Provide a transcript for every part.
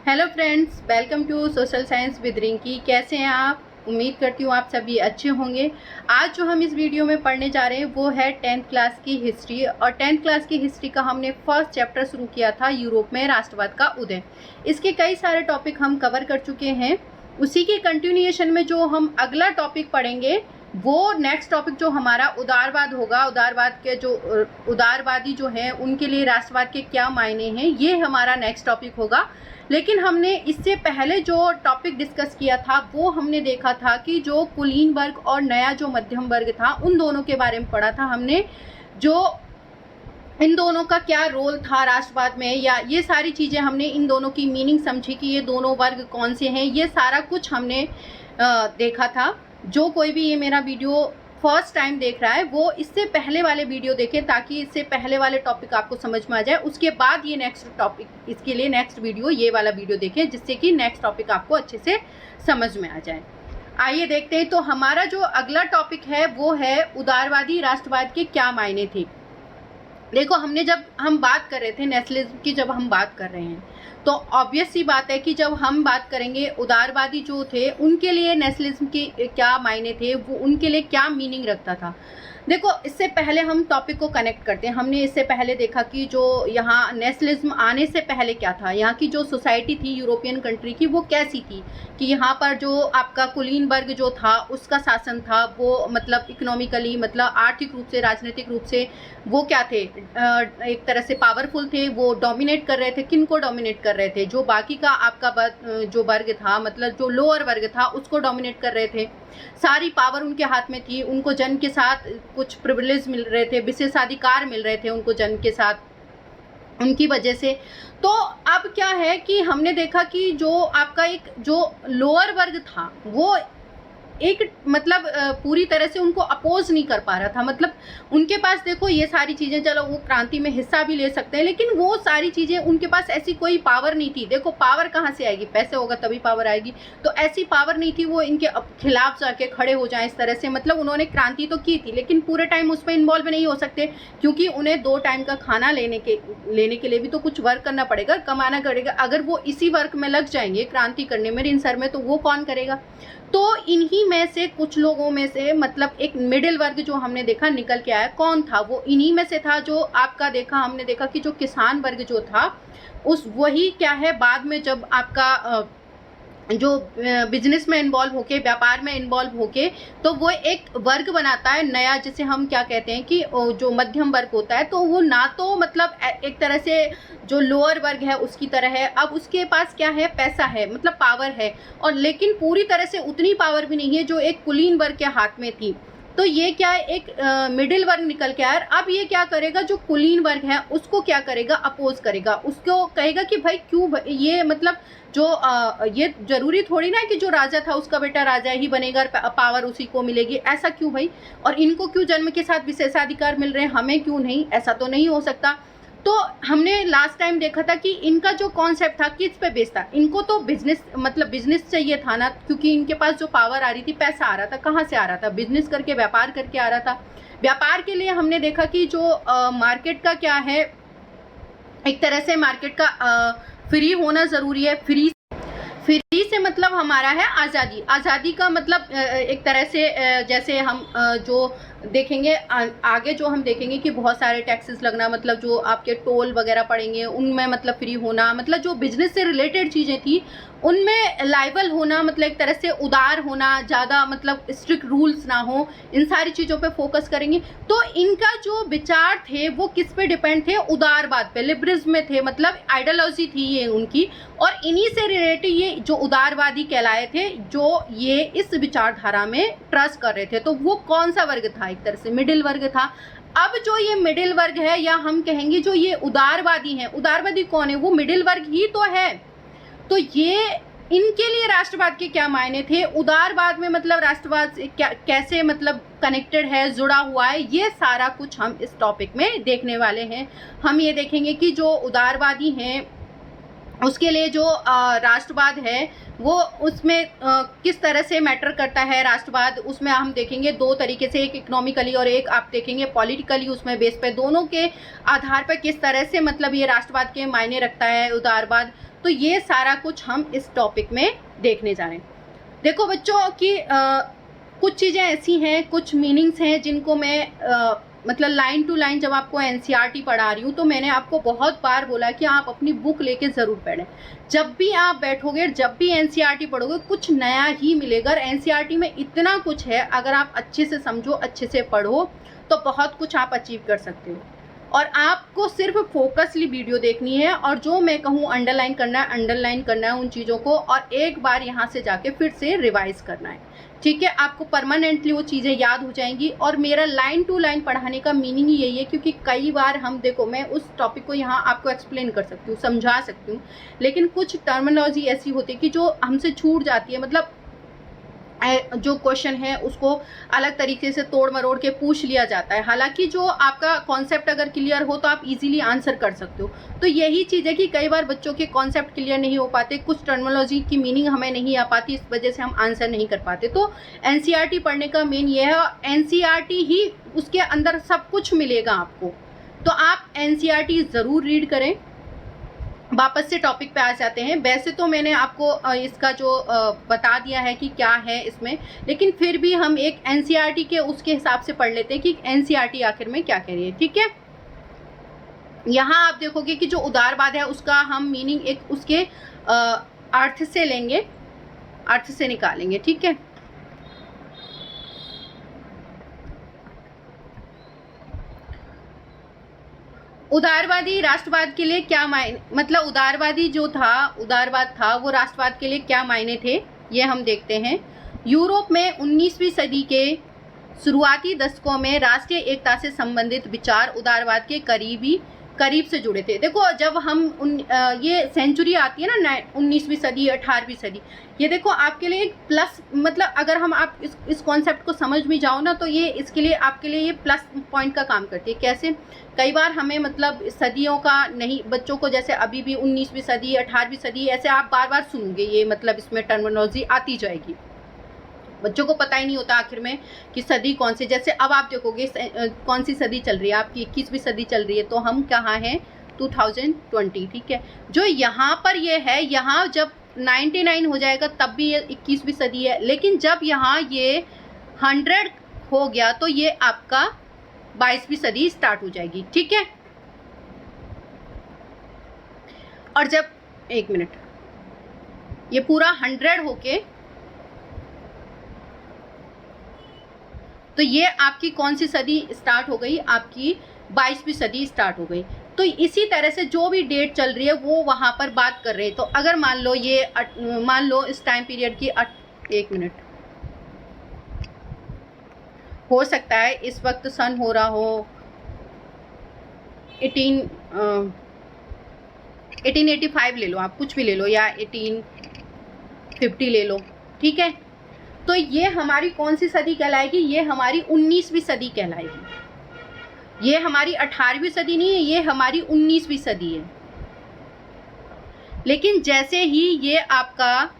Hello friends, welcome to social science with Rinki. कैसे हैं आप? उम्मीद करती हूँ आप सभी अच्छे होंगे। आज जो हम इस वीडियो में पढ़ने जा रहे हैं वो है 10th क्लास की हिस्ट्री। और 10th क्लास की हिस्ट्री का हमने फर्स्ट चैप्टर शुरू किया था, यूरोप में राष्ट्रवाद का उदय। इसके कई सारे टॉपिक हम कवर कर चुके हैं। उसी के कंटिन्यूएशन में जो हम अगला टॉपिक पढ़ेंगे वो नेक्स्ट टॉपिक जो हमारा उदारवाद होगा। उदारवाद के जो उदारवादी जो हैं उनके लिए राष्ट्रवाद के क्या मायने हैं, ये हमारा नेक्स्ट टॉपिक होगा। लेकिन हमने इससे पहले जो टॉपिक डिस्कस किया था वो हमने देखा था कि जो कुलीन वर्ग और नया जो मध्यम वर्ग था उन दोनों के बारे में पढ़ा था हमने। जो इन दोनों का क्या रोल था राष्ट्रवाद में, या ये सारी चीज़ें हमने इन दोनों की मीनिंग समझी कि ये दोनों वर्ग कौन से हैं, ये सारा कुछ हमने देखा था। जो कोई भी ये मेरा वीडियो फर्स्ट टाइम देख रहा है वो इससे पहले वाले वीडियो देखें ताकि इससे पहले वाले टॉपिक आपको समझ में आ जाए। उसके बाद ये नेक्स्ट टॉपिक, इसके लिए नेक्स्ट वीडियो ये वाला वीडियो देखें जिससे कि नेक्स्ट टॉपिक आपको अच्छे से समझ में आ जाए। आइए देखते हैं। तो हमारा जो अगला टॉपिक है वो है उदारवादी राष्ट्रवाद के क्या मायने थे। देखो, हमने जब हम बात कर रहे थे नेशनलिज्म की, जब हम बात कर रहे हैं तो ऑब्वियस सी बात है कि जब हम बात करेंगे उदारवादी जो थे उनके लिए नेशनलिज्म के क्या मायने थे, वो उनके लिए क्या मीनिंग रखता था। देखो, इससे पहले हम टॉपिक को कनेक्ट करते हैं। हमने इससे पहले देखा कि जो यहाँ नेशनलिज्म आने से पहले क्या था, यहाँ की जो सोसाइटी थी यूरोपियन कंट्री की वो कैसी थी, कि यहाँ पर जो आपका कुलीन वर्ग जो था उसका शासन था वो मतलब इकोनॉमिकली, मतलब आर्थिक रूप से, राजनीतिक रूप से वो क्या थे, एक तरह से पावरफुल थे। वो डोमिनेट कर रहे थे। किन को डोमिनेट कर रहे थे? जो बाकी का आपका जो वर्ग था, मतलब जो लोअर वर्ग था उसको डोमिनेट कर रहे थे। सारी पावर उनके हाथ में थी। उनको जन्म के साथ कुछ प्रिविलेज मिल रहे थे, विशेषाधिकार मिल रहे थे उनको जन्म के साथ उनकी वजह से। तो अब क्या है कि हमने देखा कि जो आपका एक जो लोअर वर्ग था वो एक मतलब पूरी तरह से उनको अपोज नहीं कर पा रहा था। मतलब उनके पास देखो ये सारी चीज़ें, चलो वो क्रांति में हिस्सा भी ले सकते हैं लेकिन वो सारी चीज़ें उनके पास ऐसी कोई पावर नहीं थी। देखो, पावर कहाँ से आएगी? पैसे होगा तभी पावर आएगी। तो ऐसी पावर नहीं थी वो इनके खिलाफ जाके खड़े हो जाएं इस तरह से। मतलब उन्होंने क्रांति तो की थी लेकिन पूरे टाइम उसमें इन्वॉल्व नहीं हो सकते, क्योंकि उन्हें 2 टाइम का खाना लेने के लिए भी तो कुछ वर्क करना पड़ेगा, कमाना पड़ेगा। अगर वो इसी वर्क में लग जाएंगे क्रांति करने में, इन सर में, तो वो कौन करेगा? तो इन्हीं में से कुछ लोगों में से मतलब एक मिडिल वर्ग जो हमने देखा निकल के आया। कौन था वो? इन्हीं में से था जो आपका देखा, हमने देखा कि जो किसान वर्ग जो था उस वही क्या है, बाद में जब आपका जो बिजनेस में इन्वॉल्व होके, व्यापार में इन्वॉल्व होके, तो वो एक वर्ग बनाता है नया, जिसे हम क्या कहते हैं कि जो मध्यम वर्ग होता है। तो वो ना तो मतलब एक तरह से जो लोअर वर्ग है उसकी तरह है। अब उसके पास क्या है? पैसा है, मतलब पावर है, और लेकिन पूरी तरह से उतनी पावर भी नहीं है जो एक कुलीन वर्ग के हाथ में थी। तो ये क्या है, एक मिडिल वर्ग निकल के आया। अब ये क्या करेगा? जो कुलीन वर्ग है उसको क्या करेगा? अपोज करेगा। उसको कहेगा कि भाई क्यों ये मतलब जो ये जरूरी थोड़ी ना है कि जो राजा था उसका बेटा राजा ही बनेगा, पावर उसी को मिलेगी। ऐसा क्यों भाई? और इनको क्यों जन्म के साथ विशेषाधिकार मिल रहे हैं, हमें क्यों नहीं? ऐसा तो नहीं हो सकता। तो हमने लास्ट टाइम देखा था कि इनका जो कॉन्सेप्ट था किस पे बेस्ड था। इनको तो बिजनेस, मतलब बिजनेस चाहिए था ना, क्योंकि इनके पास जो पावर आ रही थी, पैसा आ रहा था। कहाँ से आ रहा था? बिजनेस करके, व्यापार करके आ रहा था। व्यापार के लिए हमने देखा कि जो मार्केट का क्या है, एक तरह से मार्केट का फ्री होना जरूरी है। फ्री से मतलब हमारा है आज़ादी। आज़ादी का मतलब एक तरह से जैसे हम जो देखेंगे आगे, जो हम देखेंगे कि बहुत सारे टैक्सेस लगना, मतलब जो आपके टोल वगैरह पड़ेंगे उनमें मतलब फ्री होना, मतलब जो बिजनेस से रिलेटेड चीज़ें थी उनमें लाइबल होना, मतलब एक तरह से उदार होना, ज़्यादा मतलब स्ट्रिक्ट रूल्स ना हो, इन सारी चीज़ों पे फोकस करेंगे। तो इनका जो विचार थे वो किस पे डिपेंड थे? उदारवाद पे, लिबरलिज्म में थे, मतलब आइडियोलॉजी थी ये उनकी। और इन्हीं से रिलेटेड ये जो उदारवादी कहलाए थे, जो ये इस विचारधारा में ट्रस्ट कर रहे थे। तो वो कौन सा वर्ग था? एक तरह से मिडिल वर्ग था। अब जो ये मिडिल वर्ग है, या हम कहेंगे जो ये उदारवादी हैं, उदारवादी कौन है? वो मिडिल वर्ग ही तो है। तो ये इनके लिए राष्ट्रवाद के क्या मायने थे? उदारवाद में मतलब राष्ट्रवाद से क्या, कैसे मतलब कनेक्टेड है, जुड़ा हुआ है, ये सारा कुछ हम इस टॉपिक में देखने वाले हैं। हम ये देखेंगे कि जो उदारवादी हैं उसके लिए जो राष्ट्रवाद है वो उसमें किस तरह से मैटर करता है राष्ट्रवाद। उसमें हम देखेंगे 2 तरीके से, एक इकोनॉमिकली और एक आप देखेंगे पॉलिटिकली। उसमें बेस पे दोनों के आधार पर किस तरह से मतलब ये राष्ट्रवाद के मायने रखता है उदारवाद। तो ये सारा कुछ हम इस टॉपिक में देखने जा रहे हैं। देखो बच्चों कि कुछ चीज़ें ऐसी हैं, कुछ मीनिंग्स हैं जिनको मैं मतलब लाइन टू लाइन जब आपको एनसीईआरटी पढ़ा रही हूँ तो मैंने आपको बहुत बार बोला कि आप अपनी बुक लेके ज़रूर पढ़ें। जब भी आप बैठोगे, जब भी एनसीईआरटी पढ़ोगे, कुछ नया ही मिलेगा। एनसीईआरटी में इतना कुछ है, अगर आप अच्छे से समझो, अच्छे से पढ़ो तो बहुत कुछ आप अचीव कर सकते हो। और आपको सिर्फ फोकसली वीडियो देखनी है और जो मैं कहूँ अंडरलाइन करना है, अंडरलाइन करना है उन चीज़ों को, और एक बार यहाँ से जाके फिर से रिवाइज करना है। ठीक है, आपको परमानेंटली वो चीज़ें याद हो जाएंगी। और मेरा लाइन टू लाइन पढ़ाने का मीनिंग ही यही है, क्योंकि कई बार हम देखो, मैं उस टॉपिक को यहाँ आपको एक्सप्लेन कर सकती हूँ, समझा सकती हूँ, लेकिन कुछ टर्मिनोलॉजी ऐसी होती है कि जो हमसे छूट जाती है। मतलब जो क्वेश्चन है उसको अलग तरीके से तोड़ मरोड़ के पूछ लिया जाता है, हालांकि जो आपका कॉन्सेप्ट अगर क्लियर हो तो आप इजीली आंसर कर सकते हो। तो यही चीज़ है कि कई बार बच्चों के कॉन्सेप्ट क्लियर नहीं हो पाते, कुछ टर्मिनोलॉजी की मीनिंग हमें नहीं आ पाती, इस वजह से हम आंसर नहीं कर पाते। तो एनसीईआरटी पढ़ने का मेन ये है, एनसीईआरटी ही उसके अंदर सब कुछ मिलेगा आपको। तो आप एनसीईआरटी ज़रूर रीड करें। वापस से टॉपिक पे आ जाते हैं। वैसे तो मैंने आपको इसका जो बता दिया है कि क्या है इसमें, लेकिन फिर भी हम एक एनसीईआरटी के उसके हिसाब से पढ़ लेते हैं कि एनसीईआरटी आखिर में क्या कह रही है। ठीक है, यहाँ आप देखोगे कि जो उदारवाद है उसका हम मीनिंग एक उसके अर्थ से लेंगे, अर्थ से निकालेंगे। ठीक है, उदारवादी राष्ट्रवाद के लिए क्या मायने, मतलब उदारवादी जो था, उदारवाद था, वो राष्ट्रवाद के लिए क्या मायने थे ये हम देखते हैं। यूरोप में 19वीं सदी के शुरुआती दशकों में राष्ट्रीय एकता से संबंधित विचार उदारवाद के करीब से जुड़े थे। देखो जब हम ये सेंचुरी आती है ना, 19वीं सदी 18वीं सदी, ये देखो आपके लिए एक प्लस, मतलब अगर हम आप इस कॉन्सेप्ट को समझ में जाओ ना तो ये इसके लिए आपके लिए ये प्लस पॉइंट का काम करती है। कैसे? कई बार हमें मतलब सदियों का नहीं, बच्चों को जैसे अभी भी 19वीं सदी 18वीं सदी ऐसे आप बार बार सुनोगे, ये मतलब इसमें टर्मिनोलॉजी आती जाएगी, बच्चों को पता ही नहीं होता आखिर में कि सदी कौन सी। जैसे अब आप देखोगे कौन सी सदी चल रही है, आपकी 21वीं सदी चल रही है, तो हम कहाँ हैं? 2020। ठीक है, जो यहाँ पर ये है, यहाँ जब 99 हो जाएगा तब भी ये 21वीं सदी है, लेकिन जब यहाँ ये 100 हो गया तो ये आपका 22वीं सदी स्टार्ट हो जाएगी। ठीक है, और जब एक मिनट ये पूरा 100 होके, तो ये आपकी कौन सी सदी स्टार्ट हो गई? आपकी 22वीं सदी स्टार्ट हो गई। तो इसी तरह से जो भी डेट चल रही है वो वहाँ पर बात कर रहे हैं। तो अगर मान लो ये मान लो इस टाइम पीरियड की एक मिनट, हो सकता है इस वक्त सन हो रहा हो 1885 ले लो, आप कुछ भी ले लो, या 1850 ले लो। ठीक है, तो ये हमारी कौन सी सदी कहलाएगी? ये हमारी 19वीं सदी कहलाएगी। ये हमारी 18वीं सदी नहीं है, ये हमारी 19वीं सदी है। लेकिन जैसे ही ये आपका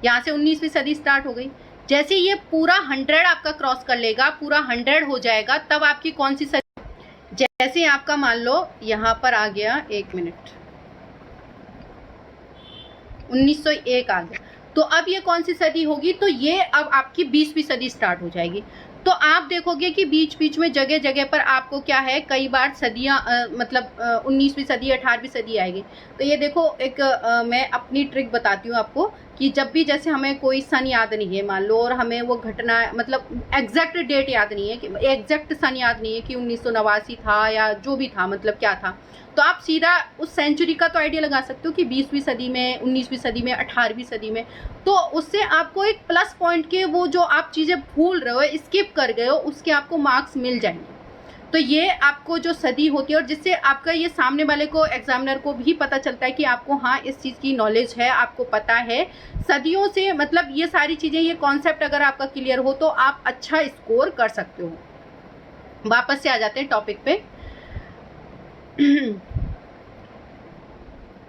यहाँ से 19वीं सदी स्टार्ट हो गई, जैसे ये पूरा 100 आपका क्रॉस कर लेगा, पूरा 100 हो जाएगा, तब आपकी कौन सी सदी, जैसे आपका मान लो यहाँ पर आ गया, एक मिनट, 1901 आ गया, तो अब ये कौन सी सदी होगी? तो ये अब आपकी 20वीं सदी स्टार्ट हो जाएगी। तो आप देखोगे कि बीच बीच में जगह जगह पर आपको क्या है, कई बार सदियाँ मतलब 19वीं सदी 18वीं सदी आएगी। तो ये देखो एक मैं अपनी ट्रिक बताती हूँ आपको कि जब भी जैसे हमें कोई सन याद नहीं है मान लो, और हमें वो घटना मतलब एग्जैक्ट डेट याद नहीं है, कि एग्जैक्ट सन याद नहीं है कि 1989 था या जो भी था, मतलब क्या था, तो आप सीधा उस सेंचुरी का तो आइडिया लगा सकते हो कि 20वीं सदी में, 19वीं सदी में, 18वीं सदी में। तो उससे आपको एक प्लस पॉइंट के वो जो आप चीज़ें भूल रहे हो, स्किप कर गए हो, उसके आपको मार्क्स मिल जाएंगे। तो ये आपको जो सदी होती है, और जिससे आपका ये सामने वाले को, एग्जामिनर को भी पता चलता है कि आपको हाँ इस चीज़ की नॉलेज है, आपको पता है सदियों से, मतलब ये सारी चीज़ें, ये कॉन्सेप्ट अगर आपका क्लियर हो तो आप अच्छा स्कोर कर सकते हो। वापस से आ जाते हैं टॉपिक पे।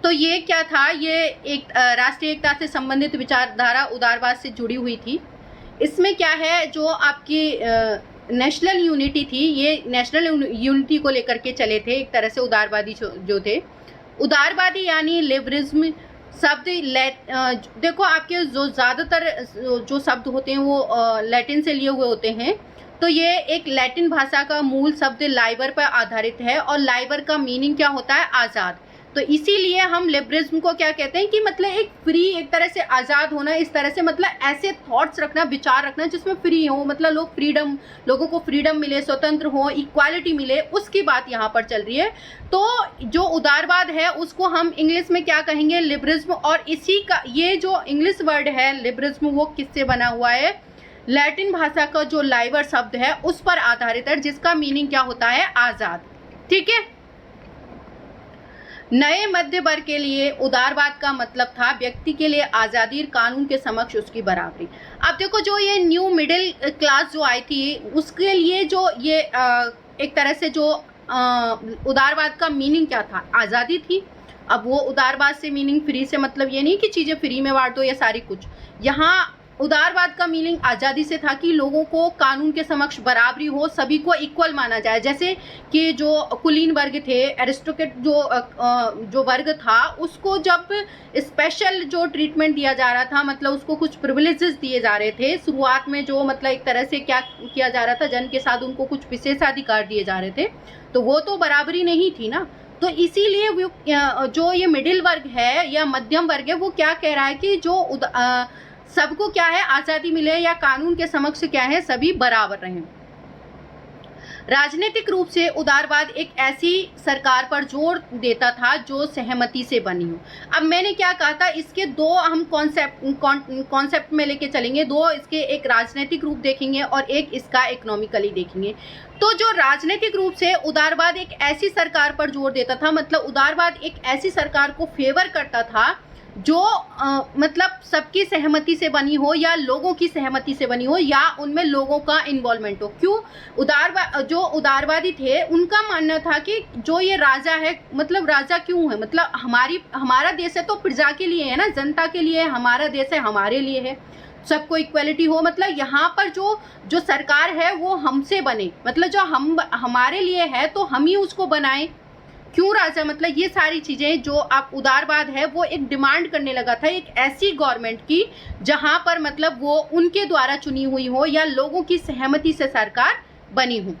तो ये क्या था? ये एक राष्ट्रीय एकता से संबंधित विचारधारा उदारवाद से जुड़ी हुई थी। इसमें क्या है, जो आपकी नेशनल यूनिटी थी, ये नेशनल यूनिटी को लेकर के चले थे एक तरह से उदारवादी जो थे। उदारवादी यानी लिबरलिज्म शब्द देखो आपके जो ज़्यादातर जो शब्द होते हैं वो लैटिन से लिए हुए होते हैं। तो ये एक लैटिन भाषा का मूल शब्द लाइबर पर आधारित है और लाइबर का मीनिंग क्या होता है, आज़ाद। तो इसीलिए हम लिबरलिज्म को क्या कहते हैं कि मतलब एक फ्री, एक तरह से आज़ाद होना, इस तरह से मतलब ऐसे थॉट्स रखना, विचार रखना जिसमें फ्री हो, मतलब लोगों को फ्रीडम मिले, स्वतंत्र हो, इक्वालिटी मिले, उसकी बात यहाँ पर चल रही है। तो जो उदारवाद है उसको हम इंग्लिश में क्या कहेंगे, लिबरलिज्म। और इसी का ये जो इंग्लिश वर्ड है लिबरलिज्म वो किससे बना हुआ है, लैटिन भाषा का जो लाइबर शब्द है उस पर आधारित है, जिसका मीनिंग क्या होता है, आज़ाद। ठीक है। नए मध्य वर्ग के लिए उदारवाद का मतलब था व्यक्ति के लिए आज़ादी, कानून के समक्ष उसकी बराबरी। अब देखो जो ये न्यू मिडिल क्लास जो आई थी उसके लिए जो ये एक तरह से जो उदारवाद का मीनिंग क्या था, आज़ादी थी। अब वो उदारवाद से मीनिंग फ्री से मतलब ये नहीं कि चीज़ें फ्री में बांट दो या सारी कुछ। यहाँ उदारवाद का मीनिंग आज़ादी से था कि लोगों को कानून के समक्ष बराबरी हो, सभी को इक्वल माना जाए। जैसे कि जो कुलीन वर्ग थे, एरिस्टोक्रेट जो वर्ग था, उसको जब स्पेशल जो ट्रीटमेंट दिया जा रहा था, मतलब उसको कुछ प्रिविलेजेस दिए जा रहे थे शुरुआत में, जो मतलब एक तरह से क्या किया जा रहा था, जन के साथ उनको कुछ विशेषाधिकार दिए जा रहे थे, तो वो तो बराबरी नहीं थी ना। तो इसीलिए जो ये मिडिल वर्ग है या मध्यम वर्ग है वो क्या कह रहा है कि जो सबको क्या है, आज़ादी मिले या कानून के समक्ष क्या है, सभी बराबर रहें। राजनीतिक रूप से उदारवाद एक ऐसी सरकार पर जोर देता था जो सहमति से बनी हो। अब मैंने क्या कहा था, इसके दो हम कॉन्सेप्ट में लेके चलेंगे, दो इसके, एक राजनीतिक रूप देखेंगे और एक इसका इकोनॉमिकली देखेंगे। तो जो राजनीतिक रूप से उदारवाद एक ऐसी सरकार पर जोर देता था, मतलब उदारवाद एक ऐसी सरकार को फेवर करता था जो मतलब सबकी सहमति से बनी हो या लोगों की सहमति से बनी हो या उनमें लोगों का इन्वॉल्वमेंट हो। क्यों जो उदारवादी थे उनका मानना था कि जो ये राजा है, मतलब राजा क्यों है, मतलब हमारा देश है तो प्रजा के लिए है ना, जनता के लिए, हमारा देश है हमारे लिए है, सबको इक्वलिटी हो, मतलब यहाँ पर जो सरकार है वो हमसे बने, मतलब जो हमारे लिए है तो हम ही उसको बनाएं। क्यों राजा, मतलब ये सारी चीजें जो आप उदारवाद है वो एक डिमांड करने लगा था एक ऐसी गवर्नमेंट की जहां पर मतलब वो उनके द्वारा चुनी हुई हो या लोगों की सहमति से सरकार बनी हो।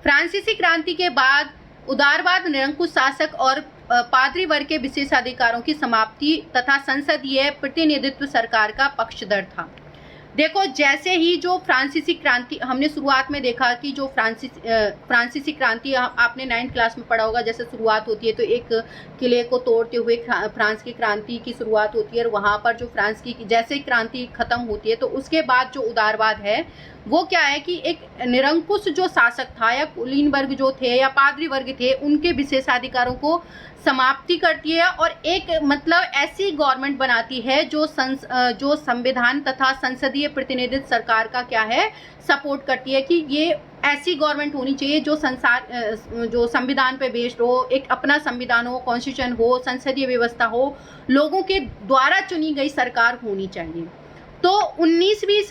फ्रांसीसी क्रांति के बाद उदारवाद निरंकुश शासक और पादरी वर्ग के विशेषाधिकारों की समाप्ति तथा संसदीय प्रतिनिधित्व सरकार का पक्षधर था। देखो जैसे ही जो फ्रांसीसी क्रांति, हमने शुरुआत में देखा कि जो फ्रांसीसी क्रांति आपने 9th क्लास में पढ़ा होगा, जैसे शुरुआत होती है तो एक किले को तोड़ते हुए फ्रांस की क्रांति की शुरुआत होती है और वहाँ पर जो फ्रांस की जैसे क्रांति खत्म होती है तो उसके बाद जो उदारवाद है वो क्या है कि एक निरंकुश जो शासक था या कुलीन वर्ग जो थे या पादरी वर्ग थे उनके विशेषाधिकारों को समाप्ति करती है और एक मतलब ऐसी गवर्नमेंट बनाती है जो संविधान तथा संसदीय प्रतिनिधित्व सरकार का क्या है, सपोर्ट करती है कि ये ऐसी गवर्नमेंट होनी चाहिए जो संविधान पे बेस्ड हो, एक अपना संविधान हो, कॉन्स्टिट्यूशन हो, संसदीय व्यवस्था हो, लोगों के द्वारा चुनी गई सरकार होनी चाहिए। तो 19वीं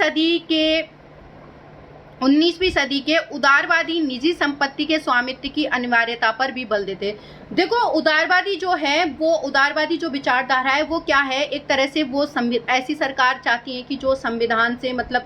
सदी के उदारवादी निजी संपत्ति के स्वामित्व की अनिवार्यता पर भी बल देते। देखो उदारवादी जो है वो उदारवादी जो विचारधारा है वो क्या है, एक तरह से वो ऐसी सरकार चाहती है कि जो संविधान से मतलब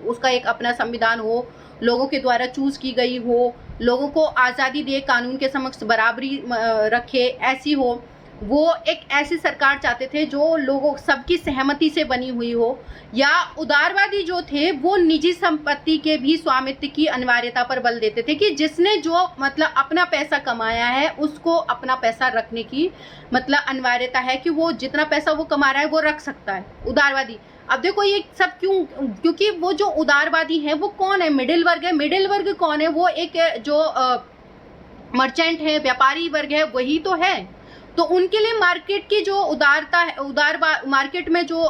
उसका एक अपना संविधान हो, लोगों के द्वारा चूज की गई हो, लोगों को आज़ादी दे, कानून के समक्ष बराबरी रखे, ऐसी हो। वो एक ऐसी सरकार चाहते थे जो लोगों सबकी सहमति से बनी हुई हो। या उदारवादी जो थे वो निजी संपत्ति के भी स्वामित्व की अनिवार्यता पर बल देते थे कि जिसने जो मतलब अपना पैसा कमाया है उसको अपना पैसा रखने की मतलब अनिवार्यता है कि वो जितना पैसा वो कमा रहा है वो रख सकता है उदारवादी। अब देखो ये सब क्यों, क्योंकि वो जो उदारवादी है वो कौन है, मिडिल वर्ग है। मिडिल वर्ग कौन है, वो एक जो मर्चेंट है, व्यापारी वर्ग है, वही तो है। तो उनके लिए मार्केट की जो उदारता है, मार्केट में जो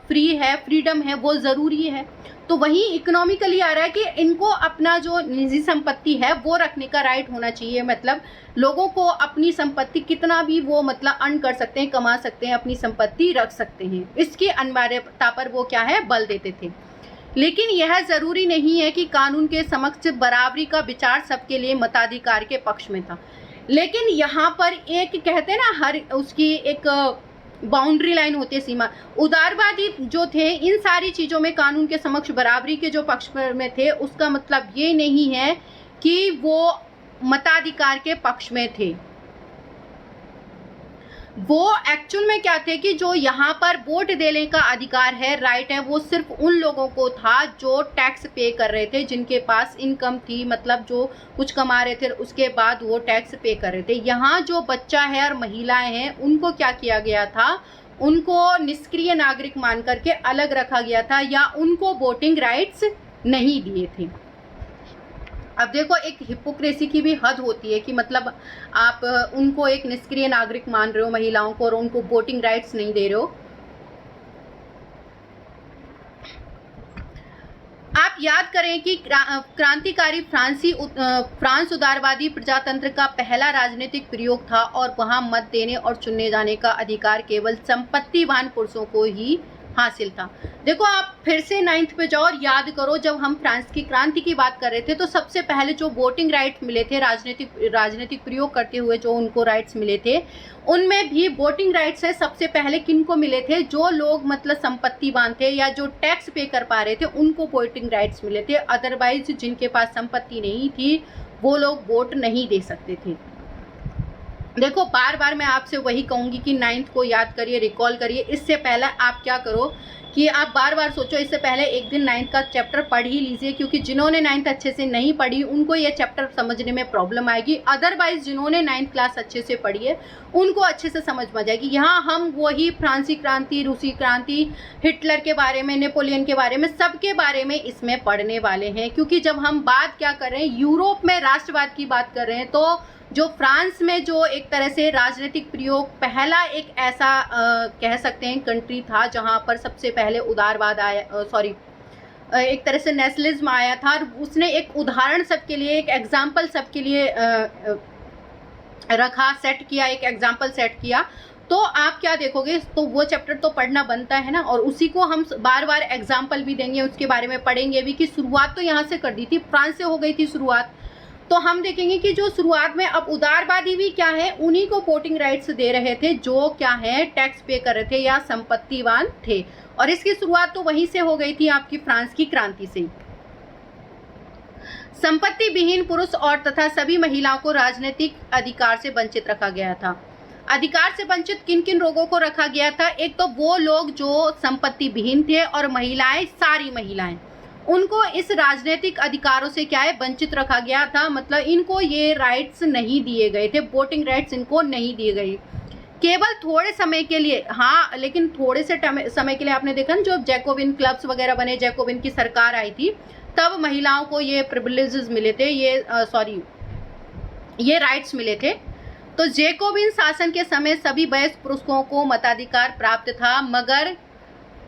फ्रीडम है वो ज़रूरी है। तो वही इकोनॉमिकली आ रहा है कि इनको अपना जो निजी संपत्ति है वो रखने का राइट होना चाहिए। मतलब लोगों को अपनी संपत्ति कितना भी वो मतलब अर्न कर सकते हैं, कमा सकते हैं, अपनी संपत्ति रख सकते हैं, इसकी अनिवार्यता पर वो क्या है, बल देते थे। लेकिन यह जरूरी नहीं है कि कानून के समक्ष बराबरी का विचार सबके लिए मताधिकार के पक्ष में था। लेकिन यहाँ पर एक कहते हैं ना, हर उसकी एक बाउंड्री लाइन होती है, सीमा। उदारवादी जो थे इन सारी चीज़ों में कानून के समक्ष बराबरी के जो पक्ष में थे, उसका मतलब ये नहीं है कि वो मताधिकार के पक्ष में थे। वो एक्चुअल में क्या थे कि जो यहाँ पर वोट देने का अधिकार है, राइट है, वो सिर्फ उन लोगों को था जो टैक्स पे कर रहे थे, जिनके पास इनकम थी, मतलब जो कुछ कमा रहे थे उसके बाद वो टैक्स पे कर रहे थे। यहाँ जो बच्चा है और महिलाएं हैं, उनको क्या किया गया था, उनको निष्क्रिय नागरिक मान करके अलग रखा गया था, या उनको वोटिंग राइट्स नहीं दिए थे। अब देखो, एक हिपोक्रेसी की भी हद होती है कि मतलब आप उनको एक निष्क्रिय नागरिक मान रहे हो, महिलाओं को, और उनको वोटिंग राइट्स नहीं दे रहे हो। आप याद करें कि क्रांतिकारी फ्रांस उदारवादी प्रजातंत्र का पहला राजनीतिक प्रयोग था, और वहां मत देने और चुने जाने का अधिकार केवल संपत्तिवान पुरुषों को ही हासिल था। देखो, आप फिर से 9th पे जाओ और याद करो, जब हम फ्रांस की क्रांति की बात कर रहे थे तो सबसे पहले जो वोटिंग राइट मिले थे, राजनीतिक प्रयोग करते हुए जो उनको राइट्स मिले थे, उनमें भी वोटिंग राइट्स है सबसे पहले किनको मिले थे, जो लोग मतलब संपत्तिवान थे या जो टैक्स पे कर पा रहे थे, उनको वोटिंग राइट्स मिले थे। अदरवाइज जिनके पास संपत्ति नहीं थी वो लोग वोट नहीं दे सकते थे। देखो, बार बार मैं आपसे वही कहूंगी कि 9th को याद करिए, रिकॉल करिए। इससे पहले आप क्या करो कि आप बार बार सोचो, इससे पहले एक दिन 9th का चैप्टर पढ़ ही लीजिए, क्योंकि जिन्होंने 9th अच्छे से नहीं पढ़ी उनको ये चैप्टर समझने में प्रॉब्लम आएगी। अदरवाइज जिन्होंने 9th क्लास अच्छे से पढ़ी है उनको अच्छे से समझ में आ जाएगी। यहाँ हम वही फ्रांसी क्रांति, रूसी क्रांति, हिटलर के बारे में, नेपोलियन के बारे में, सबके बारे में इसमें पढ़ने वाले हैं। क्योंकि जब हम बात क्या कर रहे हैं, यूरोप में राष्ट्रवाद की बात कर रहे हैं, तो जो फ्रांस में जो एक तरह से राजनीतिक प्रयोग पहला एक ऐसा कह सकते हैं कंट्री था जहां पर सबसे पहले उदारवाद आया, एक तरह से नेशनलिज्म आया था, और उसने एक उदाहरण सबके लिए, एक एग्जाम्पल सबके लिए रखा, सेट किया, एक एग्जाम्पल सेट किया। तो आप क्या देखोगे, तो वो चैप्टर तो पढ़ना बनता है ना, और उसी को हम बार बार एग्जाम्पल भी देंगे, उसके बारे में पढ़ेंगे भी कि शुरुआत तो यहाँ से कर दी थी, फ्रांस से हो गई थी शुरुआत। तो हम देखेंगे कि जो शुरुआत में, अब उदारवादी भी क्या है, उन्हीं को वोटिंग राइट्स दे रहे थे जो क्या है, टैक्स पे कर रहे थे या संपत्तिवान थे, और इसकी शुरुआत तो वहीं से हो गई थी, आपकी फ्रांस की क्रांति से। संपत्ति विहीन पुरुष और तथा सभी महिलाओं को राजनीतिक अधिकार से वंचित रखा गया था। अधिकार से वंचित किन किन लोगों को रखा गया था? एक तो वो लोग जो संपत्ति विहीन थे, और महिलाएं, सारी महिलाएं, उनको इस राजनीतिक अधिकारों से क्या है, वंचित रखा गया था। मतलब इनको ये राइट्स नहीं दिए गए थे, वोटिंग राइट्स इनको नहीं दिए गए, केवल थोड़े समय के लिए। हाँ, लेकिन थोड़े से समय के लिए आपने देखा ना, जो जैकोबिन क्लब्स वगैरह बने, जैकोबिन की सरकार आई थी, तब महिलाओं को ये प्रिविलेजेस मिले थे, ये राइट्स मिले थे। तो जैकोबिन शासन के समय सभी वयस्क पुरुषों को मताधिकार प्राप्त था, मगर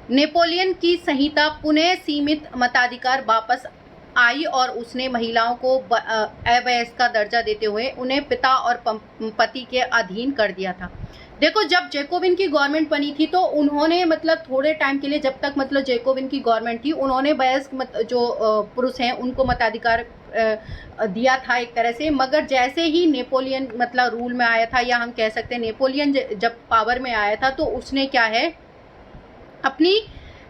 नेपोलियन की संहिता पुनः सीमित मताधिकार वापस आई, और उसने महिलाओं को अवयस्क का दर्जा देते हुए उन्हें पिता और पति के अधीन कर दिया था। देखो, जब जैकोबिन की गवर्नमेंट बनी थी तो उन्होंने मतलब थोड़े टाइम के लिए, जब तक मतलब जैकोबिन की गवर्नमेंट थी, उन्होंने वयस्क जो पुरुष हैं उनको मताधिकार दिया था एक तरह से। मगर जैसे ही नेपोलियन मतलब रूल में आया था, या हम कह सकते हैं नेपोलियन जब पावर में आया था, तो उसने क्या है, अपनी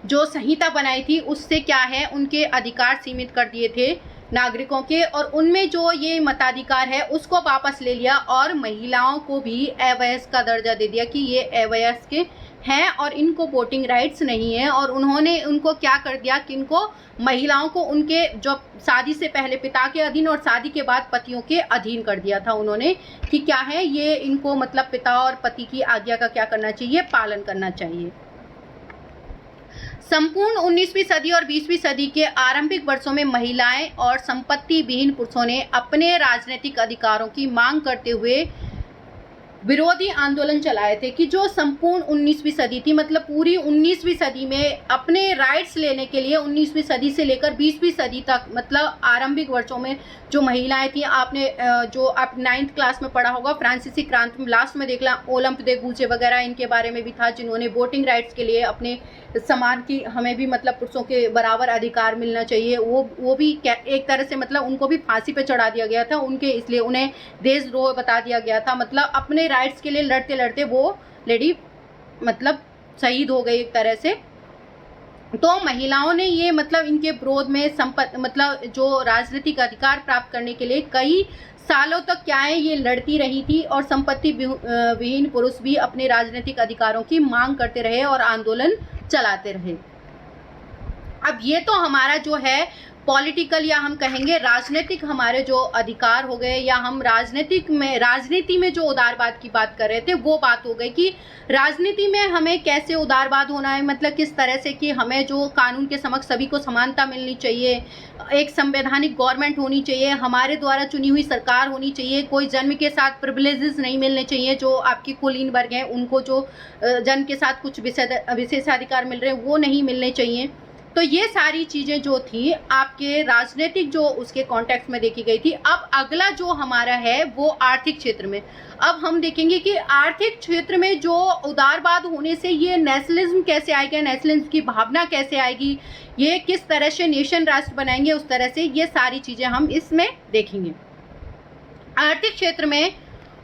जो संहिता बनाई थी उससे क्या है, उनके अधिकार सीमित कर दिए थे नागरिकों के, और उनमें जो ये मताधिकार है उसको वापस ले लिया, और महिलाओं को भी अवयस्क का दर्जा दे दिया कि ये अवयस्क हैं और इनको वोटिंग राइट्स नहीं है। और उन्होंने उनको क्या कर दिया कि इनको, महिलाओं को उनके जो शादी से पहले पिता के अधीन और शादी के बाद पतियों के अधीन कर दिया था उन्होंने, कि क्या है, ये इनको मतलब पिता और पति की आज्ञा का क्या करना चाहिए, पालन करना चाहिए। संपूर्ण 19वीं सदी और 20वीं सदी के आरंभिक वर्षों में महिलाएं और संपत्ति विहीन पुरुषों ने अपने राजनीतिक अधिकारों की मांग करते हुए विरोधी आंदोलन चलाए थे कि जो संपूर्ण 19वीं सदी थी, मतलब पूरी 19वीं सदी में अपने राइट्स लेने के लिए 19वीं सदी से लेकर 20वीं सदी तक, मतलब आरंभिक वर्षों में जो महिलाएं थी, आपने जो आप 9th क्लास में पढ़ा होगा फ्रांसीसी क्रांति में लास्ट में देख ला, ओलंप दे गूचे वगैरह इनके बारे में भी था, जिन्होंने वोटिंग राइट्स के लिए अपने समान की, हमें भी मतलब पुरुषों के बराबर अधिकार मिलना चाहिए, वो भी एक तरह से मतलब उनको भी फांसी पे चढ़ा दिया गया था उनके, इसलिए उन्हें देशद्रोह बता दिया गया था। मतलब अपने राइट्स के लिए लड़ते लड़ते वो लेडी मतलब शहीद हो गई एक तरह से। तो महिलाओं ने ये मतलब इनके विरोध में मतलब जो राजनीतिक अधिकार प्राप्त करने के लिए कई सालों तक क्या है ये लड़ती रही थी, और संपत्ति विहीन पुरुष भी अपने राजनीतिक अधिकारों की मांग करते रहे और आंदोलन चलाते रहे। अब ये तो हमारा जो है पॉलिटिकल या हम कहेंगे राजनीतिक हमारे जो अधिकार हो गए, या हम राजनीति में जो उदारवाद की बात कर रहे थे वो बात हो गई कि राजनीति में हमें कैसे उदारवाद होना है, मतलब किस तरह से कि हमें जो कानून के समक्ष सभी को समानता मिलनी चाहिए, एक संवैधानिक गवर्नमेंट होनी चाहिए, हमारे द्वारा चुनी हुई सरकार होनी चाहिए, कोई जन्म के साथ प्रिविलेजेस नहीं मिलने चाहिए, जो आपकी कुलीन वर्ग हैं उनको जो जन्म के साथ कुछ विशेषाधिकार मिल रहे हैं वो नहीं मिलने चाहिए। तो ये सारी चीज़ें जो थी आपके राजनीतिक जो उसके कॉन्टेक्स्ट में देखी गई थी। अब अगला जो हमारा है वो आर्थिक क्षेत्र में। अब हम देखेंगे कि आर्थिक क्षेत्र में जो उदारवाद होने से ये नेशनलिज्म कैसे आएगा, नेशनलिज्म की भावना कैसे आएगी, ये किस तरह से नेशन राष्ट्र बनाएंगे, उस तरह से ये सारी चीज़ें हम इसमें देखेंगे। आर्थिक क्षेत्र में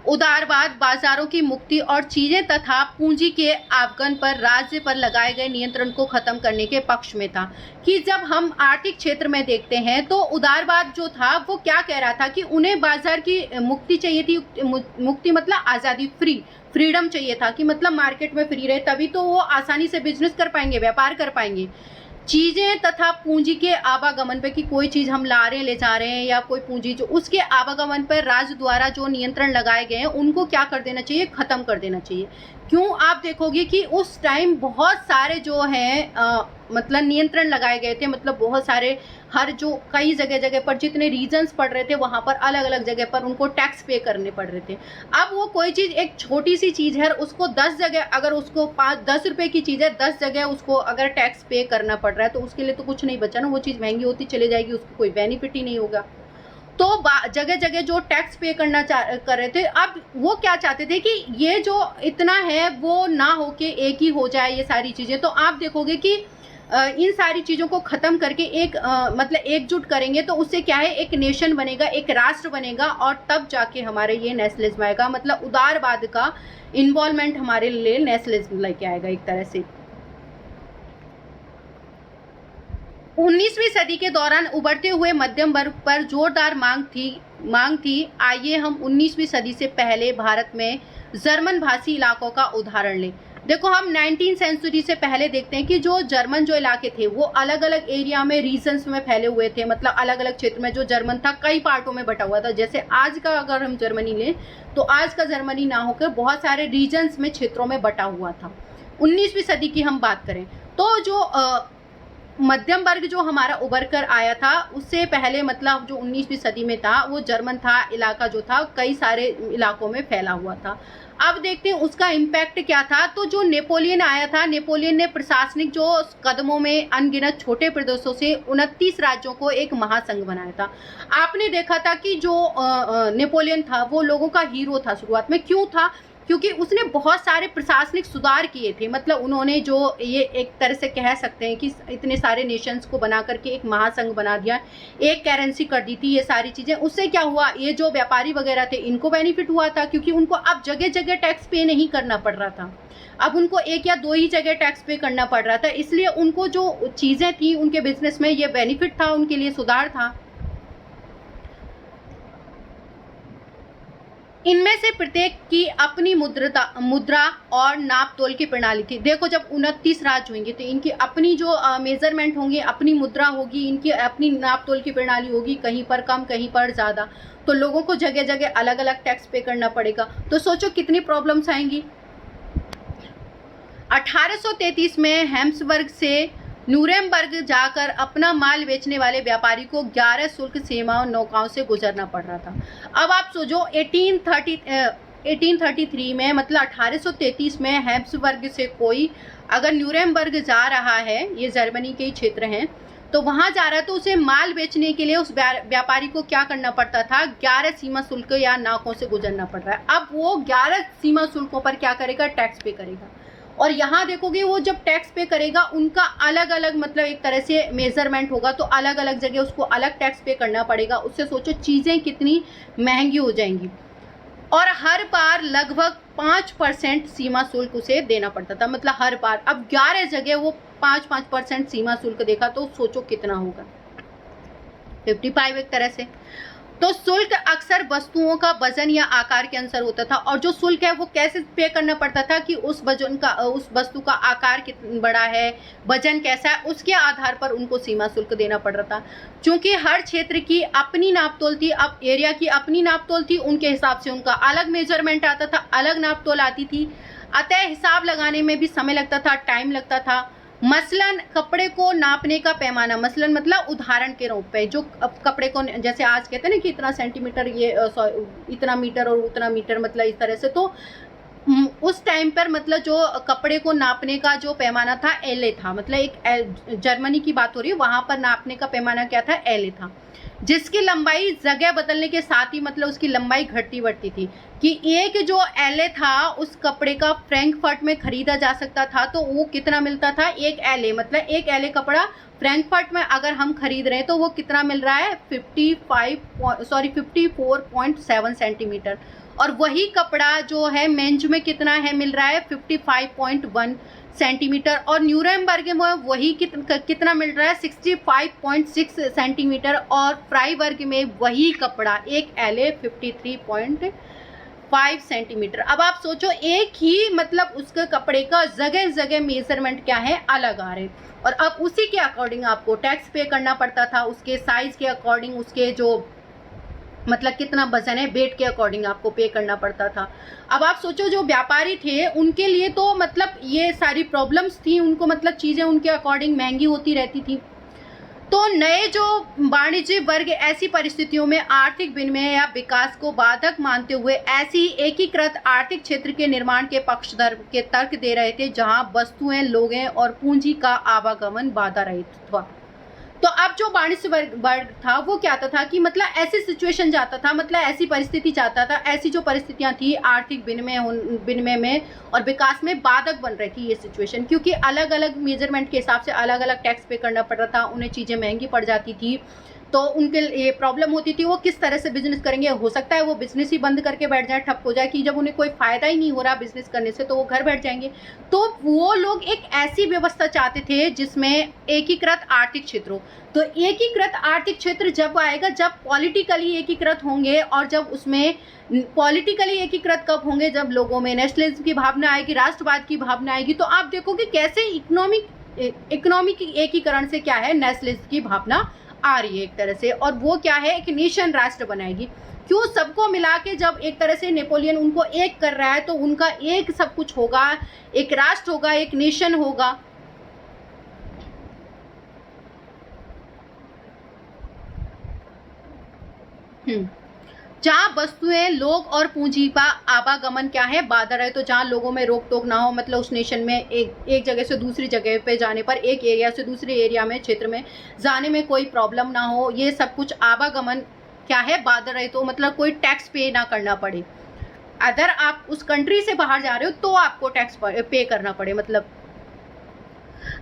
उदारवाद बाजारों की मुक्ति और चीजें तथा पूंजी के आगमन पर राज्य पर लगाए गए नियंत्रण को खत्म करने के पक्ष में था। कि जब हम आर्थिक क्षेत्र में देखते हैं तो उदारवाद जो था वो क्या कह रहा था कि उन्हें बाजार की मुक्ति चाहिए थी। मुक्ति मतलब आज़ादी, फ्रीडम चाहिए था कि मतलब मार्केट में फ्री रहे, तभी तो वो आसानी से बिजनेस कर पाएंगे, व्यापार कर पाएंगे। चीज़ें तथा पूंजी के आवागमन पर कि कोई चीज़ हम ला रहे हैं, ले जा रहे हैं, या कोई पूंजी जो उसके आवागमन पर राज्य द्वारा जो नियंत्रण लगाए गए हैं उनको क्या कर देना चाहिए, ख़त्म कर देना चाहिए। क्यों, आप देखोगे कि उस टाइम बहुत सारे जो हैं मतलब नियंत्रण लगाए गए थे, मतलब बहुत सारे हर जो कई जगह पर जितने रीजन्स पड़ रहे थे वहाँ पर अलग अलग जगह पर उनको टैक्स पे करने पड़ रहे थे। अब वो कोई चीज़ एक छोटी सी चीज़ है, उसको 10 जगह, अगर उसको 10 रुपये की चीज़ है 10 जगह उसको अगर टैक्स पे करना पड़ रहा है तो उसके लिए तो कुछ नहीं बचा ना, वो चीज़ महंगी होती चली जाएगी, उसको कोई बेनिफिट ही नहीं होगा। तो जगह जगह जो टैक्स पे करना कर रहे थे, अब वो क्या चाहते थे कि ये जो इतना है वो ना हो के एक ही हो जाए ये सारी चीज़ें। तो आप देखोगे कि इन सारी चीज़ों को ख़त्म करके एक मतलब एकजुट करेंगे तो उससे क्या है, एक नेशन बनेगा, एक राष्ट्र बनेगा, और तब जाके हमारे ये नेशनलिज्म आएगा, मतलब उदारवाद का इन्वॉल्वमेंट हमारे लिए नेशनलिज्म लेके आएगा एक तरह से। 19वीं सदी के दौरान उभरते हुए मध्यम वर्ग पर जोरदार मांग थी। आइए हम 19वीं सदी से पहले भारत में जर्मन भाषी इलाकों का उदाहरण लें। देखो, हम 19th सेंचुरी से पहले देखते हैं कि जो जर्मन जो इलाके थे वो अलग अलग एरिया में, रीजन्स में फैले हुए थे, मतलब अलग अलग क्षेत्र में जो जर्मन था कई पार्टों में बटा हुआ था। जैसे आज का अगर हम जर्मनी लें तो आज का जर्मनी ना होकर बहुत सारे रीजन्स में, क्षेत्रों में बटा हुआ था। 19वीं सदी की हम बात करें तो जो मध्यम वर्ग जो हमारा उभर कर आया था उससे पहले, मतलब जो 19वीं सदी में था वो जर्मन था, इलाका जो था कई सारे इलाकों में फैला हुआ था। अब देखते हैं उसका इम्पैक्ट क्या था। तो जो नेपोलियन आया था, नेपोलियन ने प्रशासनिक जो कदमों में अनगिनत छोटे प्रदेशों से 29 राज्यों को एक महासंघ बनाया था। आपने देखा था कि जो नेपोलियन था वो लोगों का हीरो था शुरुआत में। क्यों था? क्योंकि उसने बहुत सारे प्रशासनिक सुधार किए थे, मतलब उन्होंने जो ये एक तरह से कह सकते हैं कि इतने सारे नेशंस को बना करके एक महासंघ बना दिया, एक करेंसी कर दी थी, ये सारी चीज़ें। उससे क्या हुआ, ये जो व्यापारी वगैरह थे इनको बेनिफिट हुआ था, क्योंकि उनको अब जगह जगह टैक्स पे नहीं करना पड़ रहा था। अब उनको एक या दो ही जगह टैक्स पे करना पड़ रहा था, इसलिए उनको जो चीज़ें थी उनके बिजनेस में ये बेनिफिट था, उनके लिए सुधार था। इनमें से प्रत्येक की अपनी मुद्रा और नाप तोल की प्रणाली थी। देखो, जब 29 राज्य होंगे तो इनकी अपनी जो मेजरमेंट होंगे, अपनी मुद्रा होगी, इनकी अपनी नाप तोल की प्रणाली होगी, कहीं पर कम कहीं पर ज़्यादा, तो लोगों को जगह जगह अलग अलग टैक्स पे करना पड़ेगा। तो सोचो कितनी प्रॉब्लम्स आएंगी। 1833 में हैम्सबर्ग से न्यूरेमबर्ग जाकर अपना माल बेचने वाले व्यापारी को 11 शुल्क सीमा नौकाओं से गुजरना पड़ रहा था। अब आप सोचो 1833 में मतलब 1833 में हैब्सबर्ग से कोई अगर न्यूरेमबर्ग जा रहा है, ये जर्मनी के ही क्षेत्र हैं, तो वहां जा रहा है, तो उसे माल बेचने के लिए उस व्यापारी को क्या करना पड़ता था, 11 सीमा शुल्क या नाकों से गुजरना पड़ रहा है। अब वो 11 सीमा शुल्कों पर क्या करेगा, टैक्स पे करेगा। और यहाँ देखोगे वो जब टैक्स पे करेगा उनका अलग अलग मतलब एक तरह से मेजरमेंट होगा, तो अलग अलग जगह उसको अलग टैक्स पे करना पड़ेगा। उससे सोचो चीज़ें कितनी महंगी हो जाएंगी। और हर बार लगभग 5% सीमा शुल्क उसे देना पड़ता था, मतलब हर बार। अब 11 जगह वो 5% सीमा शुल्क देखा, तो सोचो कितना होगा, 55 एक तरह से। तो शुल्क अक्सर वस्तुओं का वजन या आकार के अनुसार होता था, और जो शुल्क है वो कैसे पे करना पड़ता था कि उस वजन का, उस वस्तु का आकार कितना बड़ा है, वजन कैसा है, उसके आधार पर उनको सीमा शुल्क देना पड़ रहा था। क्योंकि हर क्षेत्र की अपनी नापतोल थी, अब एरिया की अपनी नापतोल थी, उनके हिसाब से उनका अलग मेजरमेंट आता था, अलग नापतोल आती थी, अतः हिसाब लगाने में भी समय लगता था, टाइम लगता था। मसलन कपड़े को नापने का पैमाना, मसलन मतलब उदाहरण के रूप पे, जो कपड़े को जैसे आज कहते हैं ना कि इतना सेंटीमीटर, ये इतना मीटर और उतना मीटर, मतलब इस तरह से। तो उस टाइम पर मतलब जो कपड़े को नापने का जो पैमाना था एले था, मतलब एक जर्मनी की बात हो रही है, वहां पर नापने का पैमाना क्या था, एले था, जिसकी लंबाई जगह बदलने के साथ ही मतलब उसकी लंबाई घटती बढ़ती थी। कि एक जो एले था उस कपड़े का फ्रैंकफर्ट में खरीदा जा सकता था, तो वो कितना मिलता था, एक एले, मतलब एक एले कपड़ा फ्रैंकफर्ट में अगर हम खरीद रहे हैं तो वो कितना मिल रहा है, 54.7 सेंटीमीटर। और वही कपड़ा जो है मेंज में कितना है, मिल रहा है 55.1 सेंटीमीटर। और न्यूरेमबर्ग में वही कितना मिल रहा है, 65.6 सेंटीमीटर। और फ्राइबर्ग में वही कपड़ा एक एले 53.5 सेंटीमीटर। अब आप सोचो एक ही मतलब उसके कपड़े का जगह जगह मेजरमेंट क्या है, अलग आ रहे, और अब उसी के अकॉर्डिंग आपको टैक्स पे करना पड़ता था, उसके साइज के अकॉर्डिंग, उसके जो मतलब कितना वजन है, वेट के अकॉर्डिंग आपको पे करना पड़ता था। अब आप सोचो जो व्यापारी थे उनके लिए तो मतलब ये सारी प्रॉब्लम्स थी, उनको मतलब चीज़ें उनके अकॉर्डिंग महंगी होती रहती थी। तो नए जो वाणिज्य वर्ग ऐसी परिस्थितियों में आर्थिक विनिमय या विकास को बाधक मानते हुए ऐसी एकीकृत आर्थिक क्षेत्र के निर्माण के पक्षधर के तर्क दे रहे थे, जहां वस्तुएं, लोगों और पूंजी का आवागमन बाधा रहित था। तो अब जो वाणिज्य वर्ग था वो क्या था कि मतलब ऐसी सिचुएशन जाता था, मतलब ऐसी परिस्थिति चाहता था, ऐसी जो परिस्थितियां थी आर्थिक विनिमय में और विकास में बाधक बन रही थी ये सिचुएशन, क्योंकि अलग अलग मेजरमेंट के हिसाब से अलग अलग टैक्स पे करना पड़ रहा था, उन्हें चीज़ें महंगी पड़ जाती थी, तो उनके ये प्रॉब्लम होती थी। वो किस तरह से बिजनेस करेंगे, हो सकता है वो बिजनेस ही बंद करके बैठ जाए, ठप हो जाए, कि जब उन्हें कोई फायदा ही नहीं हो रहा बिजनेस करने से तो वो घर बैठ जाएंगे। तो वो लोग एक ऐसी व्यवस्था चाहते थे जिसमें एकीकृत आर्थिक क्षेत्र हो। तो एकीकृत आर्थिक क्षेत्र जब आएगा, जब पॉलिटिकली एकीकृत होंगे, और जब उसमें पॉलिटिकली एकीकृत कब होंगे, जब लोगों में नेशनलिज्म की भावना आएगी, राष्ट्रवाद की भावना आएगी। तो आप देखोगे कैसे इकोनॉमिक एकीकरण से क्या है, नेशनलिज्म की भावना आ रही है एक तरह से, और वो क्या है, एक नेशन राष्ट्र बनाएगी। क्यों, सबको मिला के जब एक तरह से नेपोलियन उनको एक कर रहा है, तो उनका एक सब कुछ होगा, एक राष्ट्र होगा, एक नेशन होगा। जहाँ वस्तुएं, लोग और पूंजी का आवागमन क्या है, बाधा रहे, तो जहाँ लोगों में रोक टोक ना हो, मतलब उस नेशन में एक जगह से दूसरी जगह पे जाने पर, एक एरिया से दूसरे एरिया में, क्षेत्र में जाने में कोई प्रॉब्लम ना हो, ये सब कुछ आवागमन क्या है, बाधा रहे, तो मतलब कोई टैक्स पे ना करना पड़े। अगर आप उस कंट्री से बाहर जा रहे हो तो आपको टैक्स पे करना पड़े। मतलब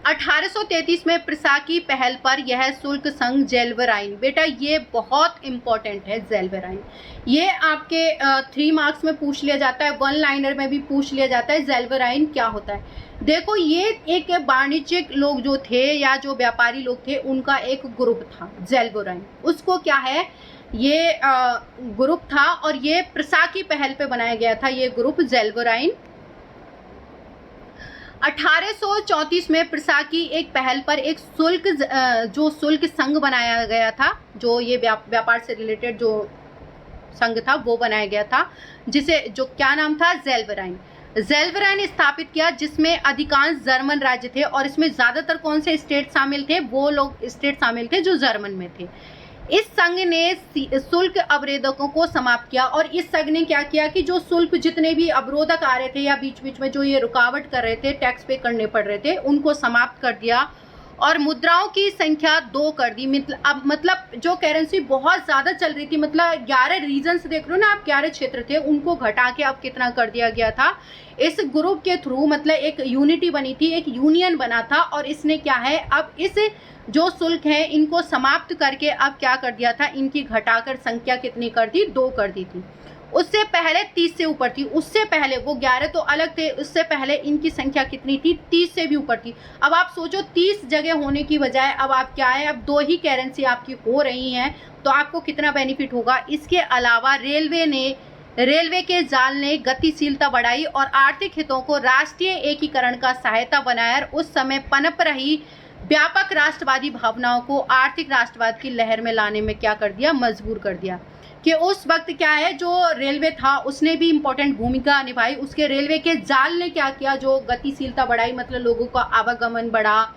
1833 में प्रिसा की पहल पर यह शुल्क संघ ज़ेल्वराइन, बेटा ये बहुत इंपॉर्टेंट है ज़ेल्वराइन, ये आपके 3 मार्क्स में पूछ लिया जाता है, 1 लाइनर में भी पूछ लिया जाता है। ज़ेल्वराइन क्या होता है, देखो ये एक वाणिज्यिक लोग जो थे या जो व्यापारी लोग थे उनका एक ग्रुप था ज़ेल्वराइन, उसको क्या है, ये ग्रुप था, और ये प्रिसा की पहल पे बनाया गया था ये ग्रुप ज़ेल्वराइन। 1834 में प्रिसा की एक पहल पर एक शुल्क संघ बनाया गया था, जो ये व्यापार से रिलेटेड जो संघ था वो बनाया गया था, जिसे जो क्या नाम था, ज़ेल्वराइन स्थापित किया, जिसमें अधिकांश जर्मन राज्य थे, और इसमें ज़्यादातर कौन से स्टेट शामिल थे, वो लोग स्टेट शामिल थे जो जर्मन में थे। इस संघ ने शुल्क अवरोधकों को समाप्त किया, और इस संघ ने क्या किया कि जो शुल्क जितने भी अवरोधक आ रहे थे या बीच बीच में जो ये रुकावट कर रहे थे, टैक्स पे करने पड़ रहे थे, उनको समाप्त कर दिया और मुद्राओं की संख्या 2 कर दी। मतलब जो करेंसी बहुत ज़्यादा चल रही थी, मतलब 11 रीजन्स देख रहे हो ना आप, 11 क्षेत्र थे, उनको घटा के अब कितना कर दिया गया था। इस ग्रुप के थ्रू मतलब एक यूनिटी बनी थी, एक यूनियन बना था, और इसने क्या है अब इस जो शुल्क है इनको समाप्त करके अब क्या कर दिया था, इनकी घटाकर संख्या कितनी कर दी, 2 कर दी थी। उससे पहले 30 से ऊपर थी, उससे पहले वो 11 तो अलग थे, उससे पहले इनकी संख्या कितनी थी, 30 से भी ऊपर थी। अब आप सोचो 30 जगह होने की बजाय अब आप क्या है, अब 2 ही करेंसी आपकी हो रही हैं, तो आपको कितना बेनिफिट होगा। इसके अलावा रेलवे के जाल ने गतिशीलता बढ़ाई और आर्थिक हितों को राष्ट्रीय एकीकरण का सहायता बनाया, और उस समय पनप रही व्यापक राष्ट्रवादी भावनाओं को आर्थिक राष्ट्रवाद की लहर में लाने में क्या कर दिया, मजबूर कर दिया। कि उस वक्त क्या है, जो रेलवे था उसने भी इम्पोर्टेंट भूमिका निभाई। उसके रेलवे के जाल ने क्या किया, जो गतिशीलता बढ़ाई, मतलब लोगों का आवागमन बढ़ा,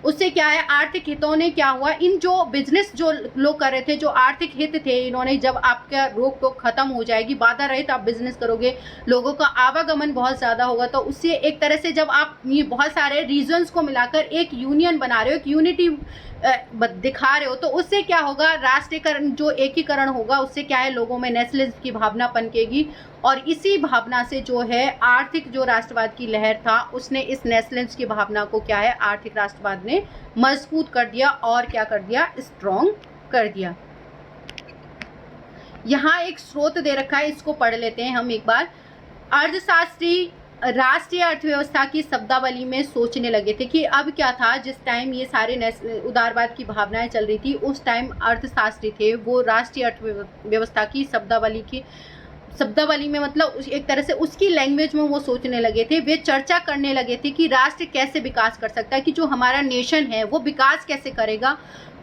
उससे क्या है आर्थिक हितों ने क्या हुआ, इन जो बिजनेस जो लोग कर रहे थे, जो आर्थिक हित थे, इन्होंने जब आपका रोक टोक खत्म हो जाएगी, बाधा रहित आप बिजनेस करोगे, लोगों का आवागमन बहुत ज़्यादा होगा, तो उससे एक तरह से जब आप ये बहुत सारे रीजन्स को मिलाकर एक यूनियन बना रहे हो, एक यूनिटी दिखा रहे हो, तो उससे क्या होगा, राष्ट्रीयकरण जो एकीकरण होगा, उससे क्या है लोगों में नेशनलिज्म की भावना पनकेगी, और इसी भावना से जो है आर्थिक जो राष्ट्रवाद की लहर था, उसने इस नेशनलिज्म की भावना को क्या है आर्थिक राष्ट्रवाद ने मजबूत कर दिया और क्या कर दिया, स्ट्रॉन्ग कर दिया। यहाँ एक स्रोत दे रखा है, इसको पढ़ लेते हैं हम एक बार। अर्थशास्त्री राष्ट्रीय अर्थव्यवस्था की शब्दावली में सोचने लगे थे कि अब क्या था, जिस टाइम ये सारे उदारवाद की भावनाएं चल रही थी, उस टाइम अर्थशास्त्री थे, वो राष्ट्रीय अर्थव्यवस्था की शब्दावली में मतलब एक तरह से उसकी लैंग्वेज में वो सोचने लगे थे। वे चर्चा करने लगे थे कि राष्ट्र कैसे विकास कर सकता है, कि जो हमारा नेशन है वो विकास कैसे करेगा,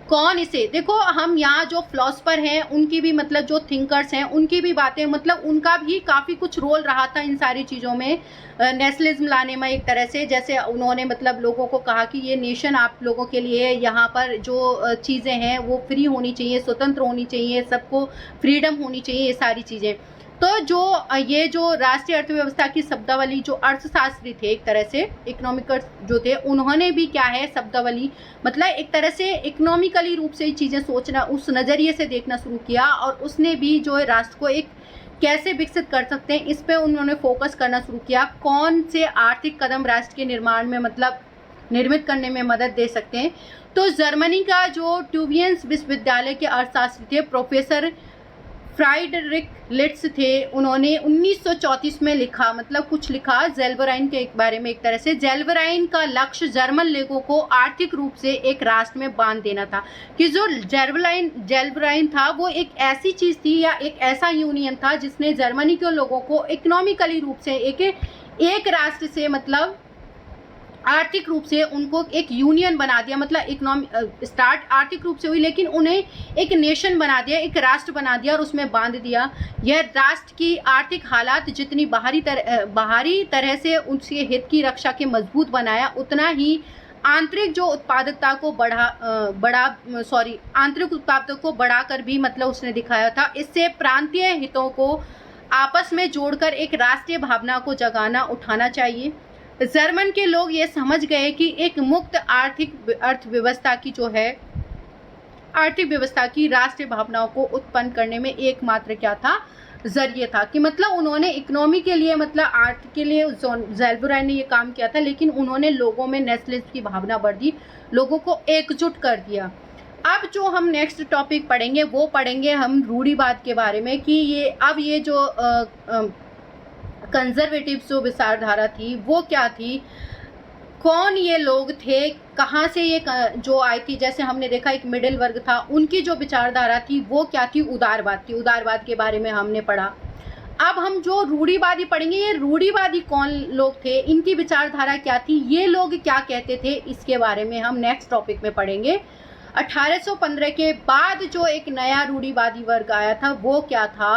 कौन इसे, देखो हम यहाँ जो फिलोसफर हैं उनकी भी मतलब जो थिंकर्स हैं उनकी भी बातें, मतलब उनका भी काफ़ी कुछ रोल रहा था इन सारी चीज़ों में, नेशनलिज्म लाने में। एक तरह से जैसे उन्होंने मतलब लोगों को कहा कि ये नेशन आप लोगों के लिए, यहाँ पर जो चीज़ें हैं वो फ्री होनी चाहिए, स्वतंत्र होनी चाहिए, सबको फ्रीडम होनी चाहिए, ये सारी चीज़ें। तो ये जो राष्ट्रीय अर्थव्यवस्था की शब्दावली, जो अर्थशास्त्री थे एक तरह से इकोनॉमिकर्स जो थे, उन्होंने भी क्या है शब्दावली मतलब एक तरह से इकोनॉमिकली रूप से चीज़ें सोचना, उस नज़रिए से देखना शुरू किया, और उसने भी जो है राष्ट्र को एक कैसे विकसित कर सकते हैं इस पे उन्होंने फोकस करना शुरू किया। कौन से आर्थिक कदम राष्ट्र के निर्माण में मतलब निर्मित करने में मदद दे सकते हैं। तो जर्मनी का जो ट्यूबियंस विश्वविद्यालय के अर्थशास्त्री थे प्रोफेसर फ्राइडरिक लिट्स थे, उन्होंने 1934 में लिखा, मतलब कुछ लिखा ज़ेल्बराइन के बारे में। एक तरह से ज़ेल्बराइन का लक्ष्य जर्मन लोगों को आर्थिक रूप से एक राष्ट्र में बांध देना था, कि जो ज़ेल्बराइन था वो एक ऐसी चीज़ थी या एक ऐसा यूनियन था जिसने जर्मनी के लोगों को इकोनॉमिकली रूप से एक राष्ट्र से मतलब आर्थिक रूप से उनको एक यूनियन बना दिया, मतलब स्टार्ट आर्थिक रूप से हुई, लेकिन उन्हें एक नेशन बना दिया, एक राष्ट्र बना दिया और उसमें बांध दिया। यह राष्ट्र की आर्थिक हालात जितनी बाहरी तरह से उसके हित की रक्षा के मजबूत बनाया, उतना ही आंतरिक जो उत्पादकता को आंतरिक उत्पादकता को बढ़ाकर भी मतलब उसने दिखाया था। इससे प्रांतीय हितों को आपस में जोड़कर एक राष्ट्रीय भावना को जगाना उठाना चाहिए। जर्मन के लोग ये समझ गए कि एक मुक्त अर्थव्यवस्था की जो है आर्थिक व्यवस्था की राष्ट्रीय भावनाओं को उत्पन्न करने में एकमात्र क्या था, जरिए था। कि मतलब उन्होंने इकोनॉमी के लिए मतलब आर्ट के लिए ज़ेल्बराइन ने ये काम किया था, लेकिन उन्होंने लोगों में नेशनलिज्म की भावना बढ़ दी, लोगों को एकजुट कर दिया। अब जो हम नेक्स्ट टॉपिक पढ़ेंगे वो पढ़ेंगे हम रूढ़िवाद के बारे में, कि ये जो कंजर्वेटिव जो विचारधारा थी वो क्या थी, कौन ये लोग थे, कहाँ से ये जो आई थी। जैसे हमने देखा एक मिडिल वर्ग था, उनकी जो विचारधारा थी वो क्या थी, उदारवाद थी। उदारवाद के बारे में हमने पढ़ा। अब हम जो रूढ़िवादी पढ़ेंगे, ये रूढ़िवादी कौन लोग थे, इनकी विचारधारा क्या थी, ये लोग क्या कहते थे, इसके बारे में हम नेक्स्ट टॉपिक में पढ़ेंगे। 1815 के बाद जो एक नया रूढ़िवादी वर्ग आया था वो क्या था,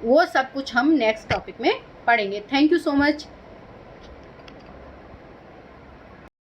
वो सब कुछ हम नेक्स्ट टॉपिक में पढ़ेंगे। Thank you so much.